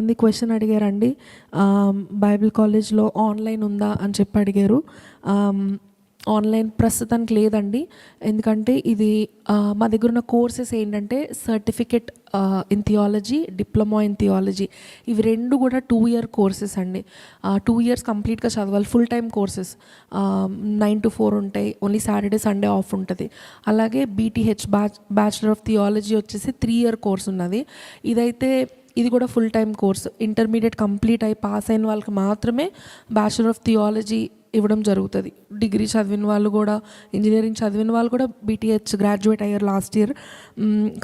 మంది క్వశ్చన్ అడిగారండి. బైబిల్ కాలేజ్‌లో ఆన్‌లైన్ ఉందా అని చెప్పి అడిగారు. ఆన్‌లైన్ ప్రస్తుతానికి లేదండి. ఎందుకంటే ఇది మా దగ్గర ఉన్న కోర్సెస్ ఏంటంటే certificate in theology, diploma in theology. ఇవి 2 కూడా 2 ఇయర్ కోర్సెస్ అండి. 2 ఇయర్స్ కంప్లీట్‌గా చదవాలి. Full time courses. 9 to 4 ఉంటాయి. ఓన్లీ సాటర్డే, సండే ఆఫ్ ఉంటుంది. అలాగే బీటీహెచ్ బ్యాచిలర్ ఆఫ్ థియాలజీ వచ్చేసి 3 ఇయర్ కోర్స్ ఉన్నది. ఇది కూడా full time course. Intermediate complete అయి పాస్ అయిన వాళ్ళకి మాత్రమే బ్యాచిలర్ ఆఫ్ థియాలజీ ఇవ్వడం జరుగుతుంది. డిగ్రీ చదివిన వాళ్ళు కూడా, ఇంజనీరింగ్ చదివిన వాళ్ళు కూడా బీటీహెచ్ గ్రాడ్యుయేట్ అయ్యారు లాస్ట్ ఇయర్.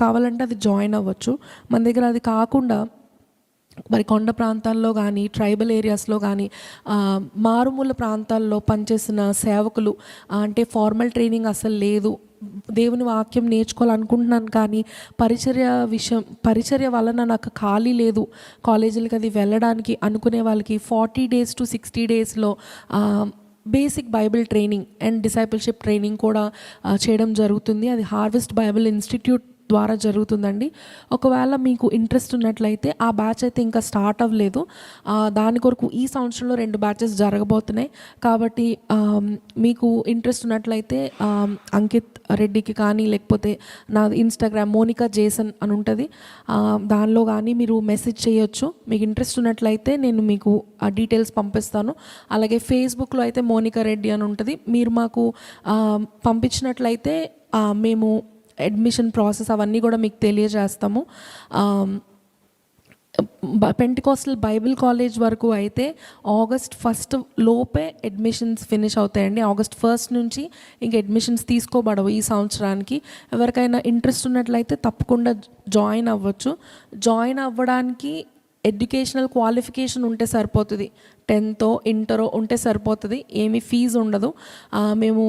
కావాలంటే అది జాయిన్ అవ్వచ్చు. మన దగ్గర అది కాకుండా మరి కొండ ప్రాంతాల్లో కానీ, ట్రైబల్ ఏరియాస్లో కానీ, మారుమూల ప్రాంతాల్లో పనిచేసిన సేవకులు, అంటే ఫార్మల్ ట్రైనింగ్ అసలు లేదు, దేవుని వాక్యం నేర్చుకోవాలనుకుంటున్నాను కానీ పరిచర్య వలన నాకు ఖాళీ లేదు కాలేజీలకి అది వెళ్ళడానికి అనుకునే వాళ్ళకి 40 days to 60 daysలో basic Bible training and discipleship training కూడా చేయడం జరుగుతుంది. అది హార్వెస్ట్ బైబిల్ ఇన్స్టిట్యూట్ ద్వారా జరుగుతుందండి. ఒకవేళ మీకు ఇంట్రెస్ట్ ఉన్నట్లయితే ఆ బ్యాచ్ అయితే ఇంకా స్టార్ట్ అవ్వలేదు. దాని కొరకు ఈ సంవత్సరంలో 2 బ్యాచెస్ జరగబోతున్నాయి. కాబట్టి మీకు ఇంట్రెస్ట్ ఉన్నట్లయితే అంకిత్ రెడ్డికి కానీ, లేకపోతే నా ఇన్స్టాగ్రామ్ మోనికా జేసన్ అని ఉంటుంది, దానిలో కానీ మీరు మెసేజ్ చేయొచ్చు. మీకు ఇంట్రెస్ట్ ఉన్నట్లయితే నేను మీకు ఆ డీటెయిల్స్ పంపిస్తాను. అలాగే ఫేస్బుక్లో అయితే మోనికా రెడ్డి అని ఉంటుంది. మీరు మాకు పంపించినట్లయితే మేము అడ్మిషన్ ప్రాసెస్ అవన్నీ కూడా మీకు తెలియజేస్తాము. పెంటికోస్టల్ బైబిల్ కాలేజ్ వరకు అయితే August 1st లోపే అడ్మిషన్స్ ఫినిష్ అవుతాయండి. August 1st నుంచి ఇంక అడ్మిషన్స్ తీసుకోబడవు ఈ సంవత్సరానికి. ఎవరికైనా ఇంట్రెస్ట్ ఉన్నట్లయితే తప్పకుండా జాయిన్ అవ్వచ్చు. జాయిన్ అవ్వడానికి ఎడ్యుకేషనల్ క్వాలిఫికేషన్ ఉంటే సరిపోతుంది. 10th ఇంటరో ఉంటే సరిపోతుంది. ఏమీ ఫీజు ఉండదు. మేము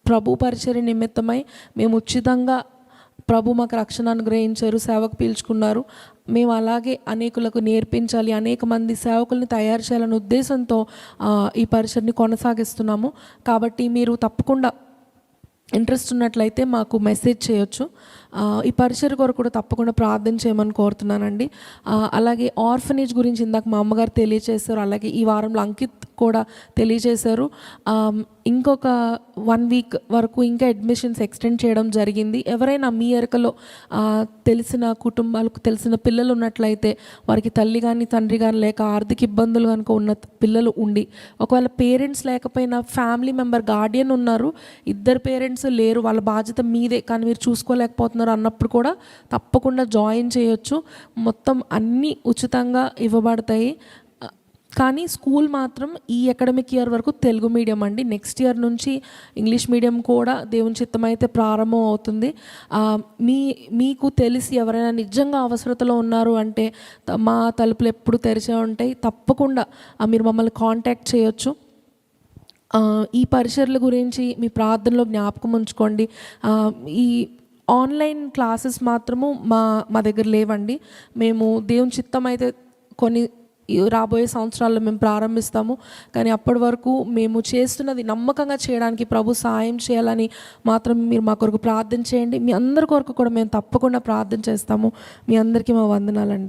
ప్రభు పరిచర్య నిమిత్తమై మేము ఉచితంగా, ప్రభు మాకు రక్షణ అనుగ్రహించారు, సేవకు పీల్చుకున్నారు. మేము అలాగే అనేకులకు నేర్పించాలి, అనేక మంది సేవకుల్ని తయారు చేయాలనే ఉద్దేశంతో ఈ పరిచర్ని కొనసాగిస్తున్నాము. కాబట్టి మీరు తప్పకుండా ఇంట్రెస్ట్ ఉన్నట్లయితే మాకు మెసేజ్ చేయొచ్చు. ఈ పరిచర్య కొరకు కూడా తప్పకుండా ప్రార్థన చేయమని కోరుతున్నానండి. అలాగే ఆర్ఫనేజ్ గురించి ఇందాక మా అమ్మగారు తెలియజేశారు. అలాగే ఈ వారంలో అంకిత్ కూడా తెలియజేశారు. ఇంకొక 1 week వరకు ఇంకా అడ్మిషన్స్ ఎక్స్టెండ్ చేయడం జరిగింది. ఎవరైనా మీ ఎరకలో తెలిసిన కుటుంబాలకు తెలిసిన పిల్లలు ఉన్నట్లయితే, వారికి తల్లి కానీ తండ్రి కానీ లేక ఆర్థిక ఇబ్బందులు కనుక ఉన్న పిల్లలు ఉండి, ఒకవేళ పేరెంట్స్ లేకపోయినా ఫ్యామిలీ మెంబర్ గార్డియన్ ఉన్నారు, 2 పేరెంట్స్ లేరు, వాళ్ళ బాధ్యత మీదే కానీ మీరు చూసుకోలేకపోతున్నారు అన్నప్పుడు కూడా తప్పకుండా జాయిన్ చేయొచ్చు. మొత్తం అన్నీ ఉచితంగా ఇవ్వబడతాయి. కానీ స్కూల్ మాత్రం ఈ అకాడమిక్ ఇయర్ వరకు తెలుగు మీడియం అండి. నెక్స్ట్ ఇయర్ నుంచి ఇంగ్లీష్ మీడియం కూడా దేవుని చిత్తమైతే ప్రారంభం అవుతుంది. మీకు తెలిసి ఎవరైనా నిజంగా అవసరతలో ఉన్నారు అంటే మా తలుపులు ఎప్పుడు తెరిచే ఉంటాయి. తప్పకుండా మీరు మమ్మల్ని కాంటాక్ట్ చేయొచ్చు. ఈ పరిచర్ల గురించి మీ ప్రార్థనలో జ్ఞాపకం ఉంచుకోండి. ఈ ఆన్లైన్ క్లాసెస్ మాత్రము మా దగ్గర లేవండి. మేము దేవుని చిత్తం అయితే కొన్ని రాబోయే సంవత్సరాల్లో మేము ప్రారంభిస్తాము. కానీ అప్పటి వరకు మేము చేస్తున్నది నమ్మకంగా చేయడానికి ప్రభు సహాయం చేయాలని మాత్రం మీరు మా కొరకు ప్రార్థన చేయండి. మీ అందరి కొరకు కూడా మేము తప్పకుండా ప్రార్థన చేస్తాము. మీ అందరికీ మా వందనాలండి.